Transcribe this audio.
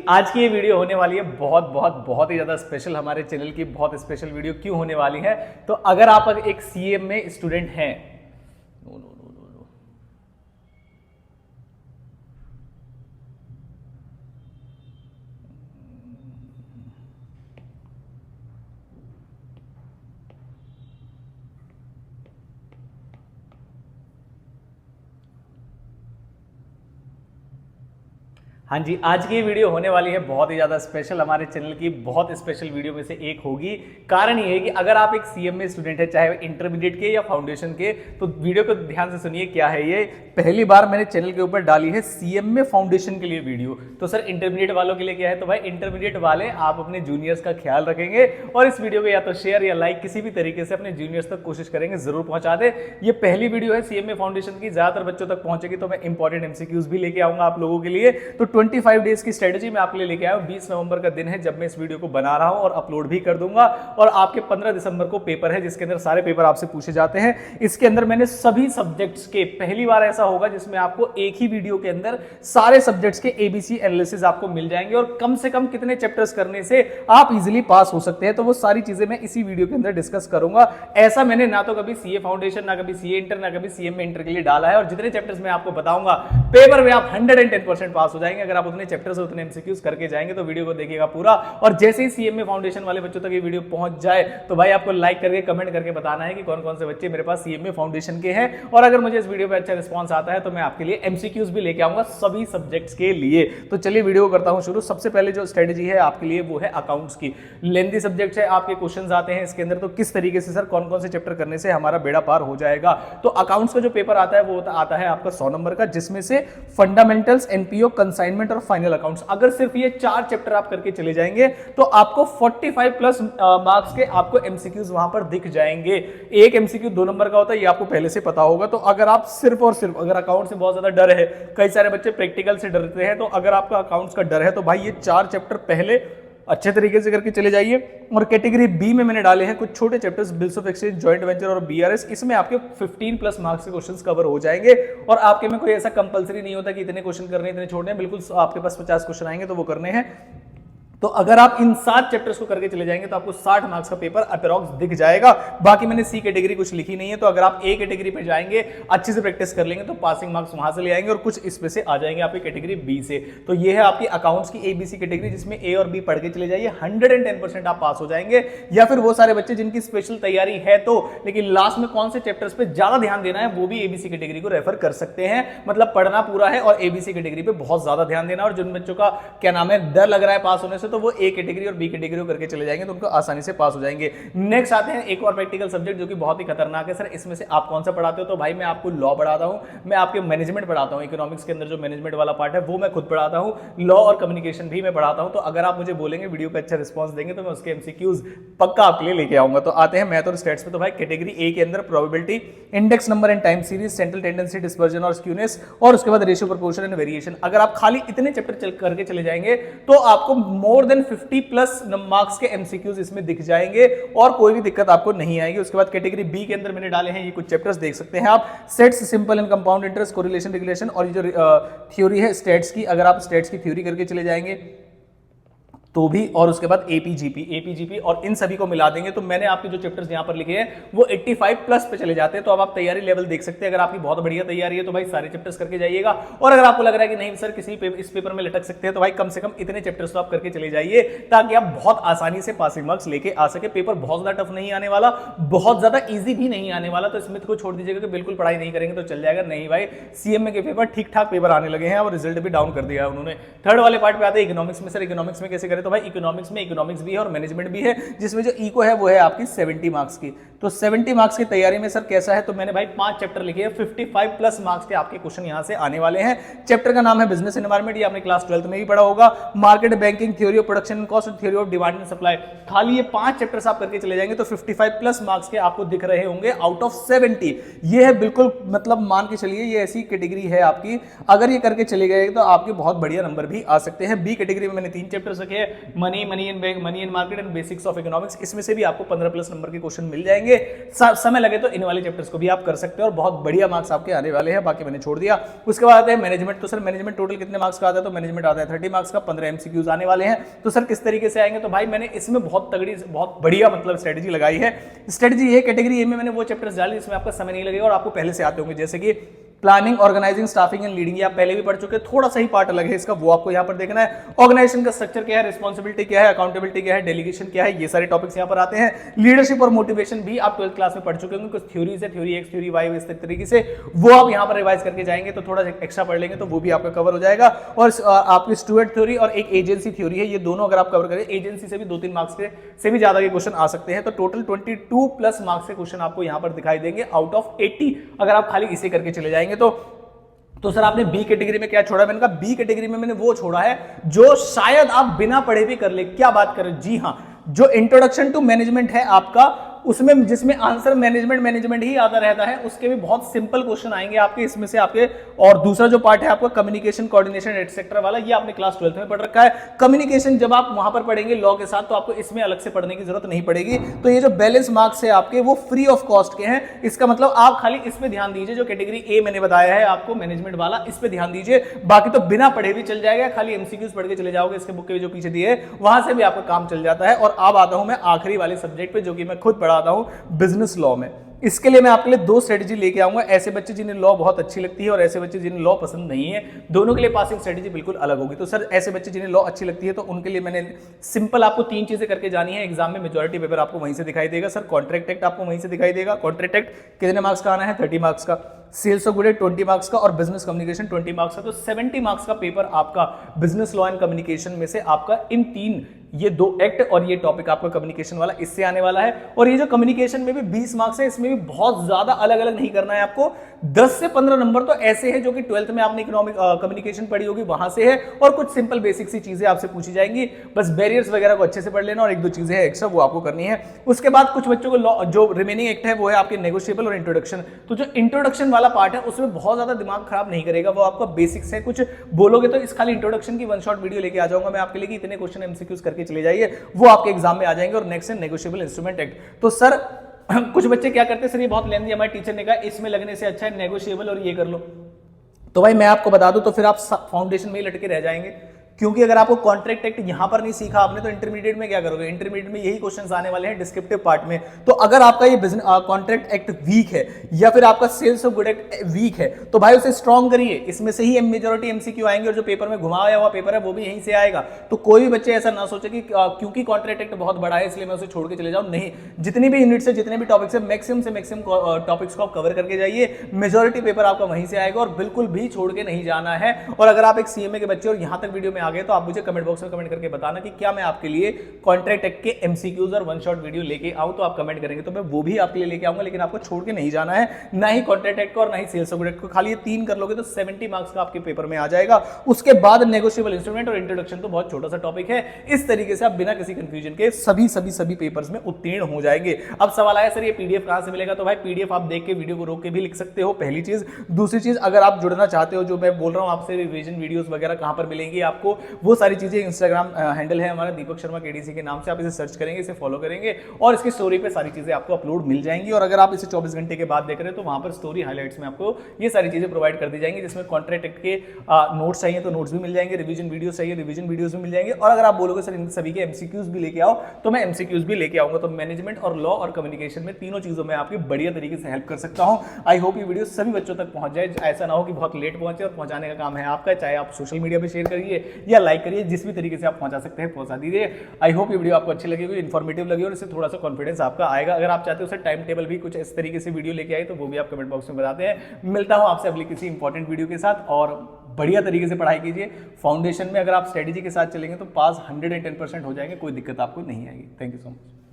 आज की ये वीडियो होने वाली है बहुत ही ज़्यादा स्पेशल। हमारे चैनल की बहुत स्पेशल वीडियो क्यों होने वाली है, तो अगर आप एक सीएम में स्टूडेंट हैं, no no no no no हाँ जी, आज की वीडियो होने वाली है बहुत ही ज़्यादा स्पेशल। हमारे चैनल की बहुत स्पेशल वीडियो में से एक होगी। कारण ये है कि अगर आप एक सीएम में स्टूडेंट है, चाहे इंटरमीडिएट के या फाउंडेशन के, तो वीडियो को ध्यान से सुनिए। क्या है ये, पहली बार मैंने चैनल के ऊपर डाली है सीएम में फाउंडेशन के लिए वीडियो। तो सर इंटरमीडिएट वालों के लिए क्या है, तो भाई इंटरमीडिएट वाले आप अपने जूनियर्स का ख्याल रखेंगे और इस वीडियो को या तो शेयर या लाइक किसी भी तरीके से अपने जूनियर्स तक कोशिश करेंगे जरूर पहुंचा दे। ये पहली वीडियो है सीएम में फाउंडेशन की, ज्यादातर बच्चों तक पहुंचेगी, तो मैं इंपॉर्टेंट एमसीक्यूज भी लेके आऊंगा आप लोगों के लिए। तो 25 डेज की स्ट्रेटजी मैं आपके लिए लेके आया हूं। 20 नवंबर का दिन है जब मैं इस वीडियो को बना रहा हूं और अपलोड भी कर दूंगा। और आपके 15 दिसंबर को पेपर है जिसके अंदर सारे पेपर आपसे पूछे जाते हैं। इसके अंदर मैंने सभी सब्जेक्ट्स के, पहली बार ऐसा होगा जिसमें आपको एक ही वीडियो के अंदर सारे सब्जेक्ट्स के एबीसी एनालिसिस आपको मिल जाएंगे और कम से कम कितने चैप्टर्स करने से आप इजीली पास हो सकते हैं। तो वो सारी चीजें मैं इसी वीडियो के अंदर डिस्कस करूंगा। ऐसा मैंने ना तो कभी सीए फाउंडेशन, ना कभी सीए इंटर, ना कभी सीएम में इंटर के लिए डाला है। और जितने चैप्टर्स मैं आपको बताऊंगा पेपर में आप 110% पास हो जाएंगे अगर आप उतने चैप्टर्स उतने एमसीक्यूज करके जाएंगे। तो वीडियो को देखिएगा पूरा। और जैसे ही सीएम में फाउंडेशन वाले बच्चों तक ये वीडियो पहुंच जाए तो भाई आपको लाइक करके कमेंट करके बताना है कि कौन कौन से बच्चे मेरे पास सीएम में फाउंडेशन के हैं। और अगर मुझे इस वीडियो पे अच्छा रिस्पांस आता है तो मैं आपके लिए एमसीक्यूज भी लेके आऊंगा सभी सब्जेक्ट्स के लिए। तो चलिए वीडियो को करता हूं शुरू। सबसे पहले जो स्ट्रेटजी है आपके लिए वो है अकाउंट्स की। लेंथी सब्जेक्ट है, आपके क्वेश्चंस आते हैं इसके अंदर, तो किस तरीके से सर कौन कौन से चैप्टर करने से हमारा बेड़ा पार हो जाएगा। तो अकाउंट्स का जो पेपर आता है वो आता है आपका 100 नंबर का, जिसमें से फंडामेंटल्स, एनपीओ, कंसाइनमेंट और फाइनल अकाउंट्स, अगर सिर्फ ये 4 चैप्टर आप करके चले जाएंगे तो आपको 45 प्लस मार्क्स के आपको एमसीक्यूज वहां पर दिख जाएंगे। एक एमसीक्यू 2 नंबर का होता है, ये आपको पहले से पता होगा। तो अगर आप सिर्फ और सिर्फ, अगर अकाउंट से बहुत ज्यादा डर है, कई सारे बच्चे प्रैक्टिकल से डरते हैं, तो अगर आपका अकाउंट्स का डर है तो भाई ये 4 चैप्टर पहले अच्छे तरीके से करके चले जाइए। और कैटेगरी बी में मैंने डाले हैं कुछ छोटे chapters, bills of exchange, joint venture और बीआरएस। इसमें आपके 15 प्लस मार्क्स के क्वेश्चंस कवर हो जाएंगे। और आपके में कोई ऐसा कंपलसरी नहीं होता कि इतने क्वेश्चन करने हैं, इतने छोड़ने हैं। बिल्कुल आपके पास 50 क्वेश्चन आएंगे तो वो करने हैं। तो अगर आप इन 7 चैप्टर्स को करके चले जाएंगे तो आपको 60 मार्क्स का पेपर अप्रॉक्स दिख जाएगा। बाकी मैंने सी कैटेगरी कुछ लिखी नहीं है, तो अगर आप ए कैटेगरी पे जाएंगे, अच्छे से प्रैक्टिस कर लेंगे तो पासिंग मार्क्स वहां से ले आएंगे और कुछ इसमें से आ जाएंगे आपकी कैटेगरी बी से। तो ये है आपकी अकाउंट्स की एबीसी कैटेगरी, जिसमें ए और बी पढ़ के चले जाइए, 110% आप पास हो जाएंगे। या फिर वो सारे बच्चे जिनकी स्पेशल तैयारी है तो, लेकिन लास्ट में कौन से चैप्टर्स पे ज्यादा ध्यान देना है वो भी एबीसी कैटेगरी को रेफर कर सकते हैं। मतलब पढ़ना पूरा है और एबीसी कैटेगरी पे बहुत ज्यादा ध्यान देना। और जिन बच्चों का क्या नाम है, डर लग रहा है पास होने से, तो वो ए कैटेगरी और बी कैटेगरी करके चले जाएंगे तो उनको आसानी से पास हो जाएंगे। नेक्स्ट आते हैं एक और प्रैक्टिकल सब्जेक्ट जो कि बहुत ही खतरनाक है। सर इसमें से आप कौन सा पढ़ाते हो, तो भाई मैं आपको लॉ पढ़ाता हूं, मैं आपके मैनेजमेंट पढ़ाता हूं। इकोनॉमिक्स के अंदर जो मैनेजमेंट वाला पार्ट है वो मैं खुद पढ़ाता हूं, लॉ और कम्युनिकेशन भी मैं पढ़ाता हूं। तो अगर आप मुझे बोलेंगे, वीडियो पे अच्छा रिस्पांस देंगे, तो मैं उसके एमसीक्यूज पक्का आपके लिए लेके आऊंगा। तो आते हैं मैथ और स्टैट्स पे। तो भाई कैटेगरी ए के अंदर probability, index number and time series, central tendency, dispersion और स्क्यूनेस, और उसके बाद रेशियो, प्रोपोर्शन एंड वेरिएशन। अगर आप खाली इतने चैप्टर करके चले जाएंगे तो आपको मोर देन 50 प्लस मार्क्स के एमसीक्यूज इसमें दिख जाएंगे और कोई भी दिक्कत आपको नहीं आएगी। उसके बाद कैटेगरी बी के अंदर मैंने डाले हैं ये कुछ चैप्टर्स, देख सकते हैं आप। Sets, simple and compound interest, correlation, regulation, और ये जो थ्योरी है स्टेट्स की, अगर आप स्टेट्स की थ्योरी करके चले जाएंगे तो भी, और उसके बाद एपीजीपी और इन सभी को मिला देंगे तो मैंने आपके जो चैप्टर्स यहां पर लिखे हैं वो 85 प्लस पे चले जाते हैं। तो अब आप तैयारी लेवल देख सकते हैं। अगर आपकी बहुत बढ़िया तैयारी है तो भाई सारे चैप्टर्स करके जाइएगा। और अगर आपको लग रहा है कि नहीं सर किसी इस पेपर में लटक सकते हैं, तो भाई कम से कम इतने चैप्टर्स तो आप करके चले जाइए ताकि आप बहुत आसानी से पासिंग मार्क्स लेके आ सके। पेपर बहुत ज्यादा टफ नहीं आने वाला, बहुत ज्यादा ईजी भी नहीं आने वाला। तो इस मिथ को छोड़ दीजिएगा कि बिल्कुल पढ़ाई नहीं करेंगे तो चल जाएगा। नहीं भाई, सीएमए के पेपर ठीक ठाक पेपर आने लगे हैं और रिजल्ट भी डाउन कर दिया है उन्होंने। थर्ड वाले पार्ट पे आते हैं इकोनॉमिक्स में। सर इकोनॉमिक्स में कैसे करें, तो भाई इकोनॉमिक्स में इकोनॉमिक्स भी है और मैनेजमेंट भी है, जिसमें जो इको है वो है आपकी 70 मार्क्स की। तो 70 मार्क्स की तैयारी में सर कैसा है, तो मैंने भाई 5 चैप्टर लिखे हैं, 55 प्लस मार्क्स के आपके क्वेश्चन यहां से आने वाले हैं। चैप्टर का नाम है बिजनेस एनवायरनमेंट, ये आपने क्लास 12th में भी पढ़ा होगा। Market, banking, theory of production cost, theory of demand and supply. खाली ये 5 चैप्टर्स आप करके चले जाएंगे तो 55 प्लस मार्क्स के आपको दिख रहे होंगे आउट ऑफ 70। ये है बिल्कुल, मतलब मान के चलिए ये ऐसी कैटेगरी है आपकी, अगर ये करके चले गए तो आपके बहुत बढ़िया नंबर भी आ सकते हैं। बी कैटेगरी में मैंने 3 चैप्टर्स रखे हैं, है money and market and basics of economics, इसमें से भी आपको 15+ नंबर के क्वेश्चन मिल जाएंगे। समय लगे तो इन वाले चैप्टर्स को भी आप कर सकते हो और बहुत बढ़िया मार्क्स आपके आने वाले हैं। बाकी मैंने छोड़ दिया। उसके बाद आते हैं मैनेजमेंट। तो सर मैनेजमेंट टोटल कितने मार्क्स का आता है? तो मैनेजमेंट आता है 30 मार्क्स का, 15 एमसीक्यूज आने वाले हैं। तो सर किस तरीके से आएंगे? तो भाई मैंने इसमें बहुत तगड़ी, बहुत बढ़िया मतलब स्ट्रेटजी लगाई है। स्ट्रेटजी ये कैटेगरी ए में मैंने वो चैप्टर्स डाले जिसमें आपका समय नहीं लगेगा और आपको पहले से आते होंगे, जैसे कि planning, organising, staffing and leading, ये आप पहले भी पढ़ चुके हैं। थोड़ा सा ही पार्ट अलग है इसका, वो आपको यहाँ पर देखना है। ऑर्गेनाइजेशन का स्ट्रक्चर क्या है, रिस्पांसिबिलिटी क्या है, अकाउंटेबिलिटी क्या है, डेलीगेशन क्या है, ये सारे टॉपिक्स यहाँ पर आते हैं। लीडरशिप और मोटिवेशन भी आप 12th क्लास में पढ़ चुके होंगे। कुछ थ्योरीज है, थ्योरी एक्स, थ्योरी वाई, इस तरीके से वो आप यहाँ पर रिवाइज करके जाएंगे तो थोड़ा एक्स्ट्रा पढ़ लेंगे तो वो भी आपका कवर हो जाएगा। और आपकी स्टूडेंट थ्योरी और एक एजेंसी थ्योरी है, ये दोनों अगर आप कवर करें, एजेंसी से भी 2-3 मार्क्स से भी ज्यादा के क्वेश्चन आ सकते हैं। तो टोटल 22+ मार्क्स के क्वेश्चन आपको यहाँ पर दिखाई देंगे आउट ऑफ 80, अगर आप खाली इसे करके चले जाएंगे तो सर आपने बी कैटेगरी में क्या छोड़ा? मैंने कहा बी कैटेगरी में मैंने वो छोड़ा है जो शायद आप बिना पढ़े भी कर ले। क्या बात करें? जी हां, जो इंट्रोडक्शन टू मैनेजमेंट है आपका, उसमें जिसमें आंसर मैनेजमेंट ही आता रहता है, उसके भी बहुत सिंपल क्वेश्चन आएंगे आपके इसमें से आपके। और दूसरा जो पार्ट है आपका कम्युनिकेशन, कोऑर्डिनेशन एटसेट्रा वाला, ये आपने क्लास 12th में पढ़ रखा है। कम्युनिकेशन जब आप वहां पर पढ़ेंगे लॉ के साथ तो आपको इसमें अलग से पढ़ने की जरूरत नहीं पड़ेगी। तो ये जो बैलेंस मार्क्स है आपके वो फ्री ऑफ कॉस्ट के हैं। इसका मतलब आप खाली इस पे ध्यान दीजिए, जो कैटेगरी ए मैंने बताया है आपको मैनेजमेंट वाला, इस पे ध्यान दीजिए। बाकी तो बिना पढ़े भी चल जाएगा, खाली एमसीक्यूज पढ़ के चले जाओगे। इसके बुक के जो पीछे दिए वहां से भी आपका काम चल जाता है। और अब आता हूं मैं आखिरी वाले सब्जेक्ट पे, जो कि मैं खुद पढ़ाता हूं, बिजनेस लॉ में। इसके लिए मैं आपके लिए 2 स्ट्रेटजी लेके आऊंगा। ऐसे बच्चे जिन्हें लॉ बहुत अच्छी लगती है और ऐसे बच्चे जिन्हें लॉ पसंद नहीं है, दोनों के लिए पासिंग स्ट्रेटजी बिल्कुल अलग होगी। तो सर ऐसे बच्चे जिन्हें लॉ अच्छी लगती है तो उनके लिए मैंने सिंपल आपको 3 चीजें करके जानी है। एग्जाम में मेजॉरिटी पेपर आपको वहीं से दिखाई देगा। सर कॉन्ट्रैक्ट एक्ट आपको वहीं से दिखाई देगा। कॉन्ट्रैक्ट एक्ट कितने मार्क्स का आना है? 30 मार्क्स का। सेल्स ऑफ गुड्स 20 मार्क्स का और बिजनेस कम्युनिकेशन 20 मार्क्स का। तो 70 मार्क्स का पेपर आपका बिजनेस लॉ एंड कम्युनिकेशन में से आपका इन 3, ये 2 एक्ट और ये टॉपिक आपका कम्युनिकेशन वाला, इससे आने वाला है। और ये जो कम्युनिकेशन में भी 20 मार्क्स है, इसमें भी बहुत ज्यादा अलग अलग नहीं करना है आपको। 10 से 15 नंबर तो ऐसे हैं जो कि 12th में आपने इकोनॉमिक कम्युनिकेशन पढ़ी होगी वहां से है, और कुछ सिंपल बेसिक सी चीजें आपसे पूछी जाएंगी। बस बैरियर्स वगैरह को अच्छे से पढ़ लेना और 1-2 चीजें हैं एक्स्ट्रा, वो आपको करनी है। उसके बाद कुछ बच्चों को जो रिमेनिंग एक्ट है वो है आपके नेगोशिएबल और इंट्रोडक्शन। तो जो इंट्रोडक्शन वाला पार्ट है उसमें बहुत ज्यादा दिमाग खराब नहीं करेगा, वो आपका बेसिक्स है। कुछ बोलोगे तो इस खाली इंट्रोडक्शन की 1 शॉट वीडियो लेके आ जाऊंगा मैं आपके लिए कि इतने क्वेश्चन एमसीक्यूज करके चले जाइए, वो आपके एग्जाम में आ जाएंगे। और नेक्स्ट है नेगोशिएबल इंस्ट्रूमेंट एक्ट। तो सर कुछ बच्चे क्या करते हैं, सर ये बहुत लेंथी, हमारे टीचर ने कहा इसमें लगने से अच्छा है नेगोशिएबल और ये कर लो। तो भाई मैं आपको बता दूं तो फिर आप फाउंडेशन में ही लटके रह जाएंगे, क्योंकि अगर आपको कॉन्ट्रैक्ट एक्ट यहां पर नहीं सीखा आपने तो इंटरमीडिएट में क्या करोगे? इंटरमीडिएट में यही क्वेश्चंस आने वाले हैं डिस्क्रिप्टिव पार्ट में। तो अगर आपका ये कॉन्ट्रैक्ट एक्ट वीक है या फिर आपका sales of good act weak है तो भाई उसे स्ट्रॉन्ग करिए। इसमें से ही मेजॉरिटी एमसीक्यू आएंगे और जो पेपर में घुमाया हुआ पेपर है वो भी यहीं से आएगा। तो कोई भी बच्चे ऐसा ना सोचे कि क्योंकि कॉन्ट्रैक्ट एक्ट बहुत बड़ा है इसलिए मैं उसे छोड़ के चले जाऊं। नहीं, जितनी भी यूनिट्स है, जितने भी टॉपिक्स है, मैक्सिमम से मैक्सिमम टॉपिक्स को आप कवर करके जाइए। मेजॉरिटी पेपर आपका वहीं से आएगा और बिल्कुल भी छोड़ के नहीं जाना है। और अगर आप एक सीएमए के बच्चे और यहां तक वीडियो में आ गए तो आप मुझे कमेंट बॉक्स में कमेंट करके बताना कि क्या मैं आपके लिए कॉन्ट्रैक्ट एक्ट के एमसीक्यूज और 1 शॉट वीडियो लेके आऊं। तो आप कमेंट करेंगे तो मैं वो भी आपके लिए लेके आऊंगा, लेकिन आपको छोड़ के नहीं जाना है, ना ही कॉन्ट्रैक्ट एक्ट को और ना ही सेल्स ऑफ गुड एक्ट को। खाली ये 3 कर लोगे तो 70 मार्क्स का आपके पेपर में आ जाएगा। उसके बाद नेगोशिएबल इंस्ट्रूमेंट और इंट्रोडक्शन तो बहुत छोटा सा टॉपिक है। इस तरीके से आप बिना किसी कंफ्यूजन के सभी पेपर्स में उत्तीर्ण हो जाएंगे। अब सवाल आया सर ये पीडीएफ कहां से मिलेगा? तो भाई पीडीएफ आप देख के वीडियो को रोक के भी लिख सकते हो, पहली चीज। दूसरी चीज, अगर आप जुड़ना चाहते हो, जो मैं बोल रहा हूं आपसे, रिवीजन वीडियोस वगैरह कहां पर मिलेंगी आपको, वो सारी चीजें इंस्टाग्राम हैंडल है हमारा दीपक शर्मा केडीसी के नाम से, आप इसे सर्च करेंगे, इसे फॉलो करेंगे और इसकी स्टोरी पे सारी चीजें आपको अपलोड मिल जाएंगी। और अगर आप इसे 24 घंटे के बाद देख रहे हैं तो वहां पर स्टोरी हाइलाइट्स में आपको ये सारी चीजें प्रोवाइड कर दी जाएंगी, जिसमें कॉन्ट्रैक्ट एक्ट के नोट्स चाहिए तो नोट्स भी मिल जाएंगे, रिवीजन वीडियोस चाहिए रिवीजन वीडियोस भी मिल जाएंगे। और अगर आप बोलोगे सर इन सभी के एमसीक्यूज भी लेके आओ तो मैं एमसीक्यूज भी लेके आऊंगा। तो मैनेजमेंट और लॉ और कम्युनिकेशन में तीनों चीजों में आपकी बढ़िया तरीके से हेल्प कर सकता हूं। आई होप ये वीडियो सभी बच्चों तक पहुंच जाए, ऐसा ना हो कि बहुत लेट पहुंचे, और पहुंचाने का काम है आपका। चाहे आप सोशल मीडिया पे शेयर करिए या लाइक करिए, जिस भी तरीके से आप पहुंचा सकते हैं पहुंचा दीजिए। आई होप ये वीडियो आपको अच्छी लगी होगी, इन्फॉर्मेटिव लगी और इससे थोड़ा सा कॉन्फिडेंस आपका आएगा। अगर आप चाहते हो सर टाइम टेबल भी कुछ इस तरीके से वीडियो लेके आए तो वो भी आप कमेंट बॉक्स में बताते हैं। मिलता हूं आपसे अगली किसी इंपॉर्टेंट वीडियो के साथ, और बढ़िया तरीके से पढ़ाई कीजिए। फाउंडेशन में अगर आप स्ट्रेटेजी के साथ चलेंगे तो पास 110% हो जाएंगे, कोई दिक्कत आपको नहीं आएगी। Thank you so much.